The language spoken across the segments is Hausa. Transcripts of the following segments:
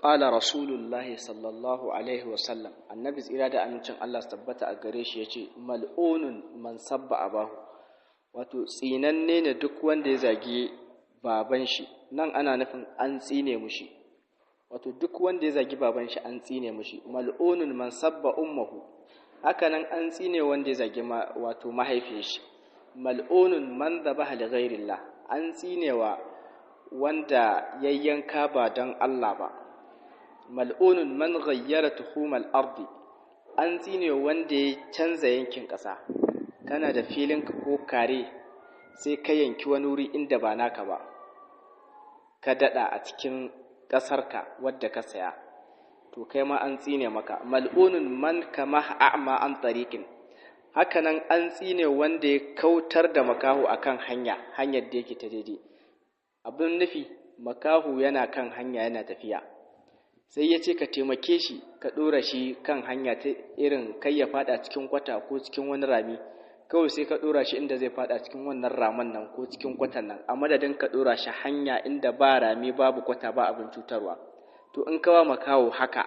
qala rasulullahi sallallahu alaihi wasallam, annabi tsira da amincin Allah su tabbata a gare shi yace mal'unun man sabba abahu, wato tsinanne ne duk wanda ya zagi baban shi. Nan ana nufin an tsine mushi, wato duk wanda ya zagi baban shi an tsine mushi. Mal'unun man sabba ummuhu, haka nan an tsine wanda ya zagi wato mahaifiyar shi. Mal'unun man dhabaha li ghairillah, an tsinewa wanda yayyanka ba don Allah ba. Mal'unun man ghayyara tuhumal ardi, an tsinewa wanda ya canza yankin ƙasa. Kana da filinka ko kare sai ka yanki wani wuri inda ba naka ba, ka dada a cikin ƙasarka wadda ka saya, to kai ma an tsine maka. Mal'unun man kama a'ma an tariqin, hakanan an tsine wanda ya kautar da makahu akan hanyar da yake ta daidai. Abin nufi, makahu yana kan hanya yana tafiya, sai ya ce ka taimake shi ka ɗora shi kan hanya ta irin kai ya fada cikin kwata ko cikin wani rami, kawai sai ka ɗora shi inda zai fada cikin wannan raman nan ko cikin kwatan nan, a madadin ka ɗora shi hanya inda ba rami babu kwata ba abin cutarwa. To in kawa makaho haka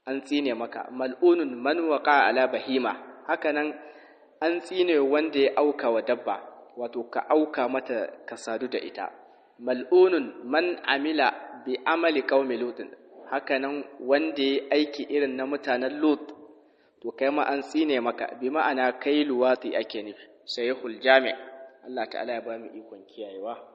an tsine maka. Mal'unun man waqa ala bahima, hakanan an tsine wanda ya auka wa dabba, wato ka auka mata ka sadu da ita. Mal'unun man amila bi amali qaumi lut, hakanan wanda ya aiki irin na mutanen lut, to kai ma an tsine maka, bi ma'ana kai luwati ake nufi. Sahihul jami'. Allah ta'ala ya ba mu ikon kiyayewa.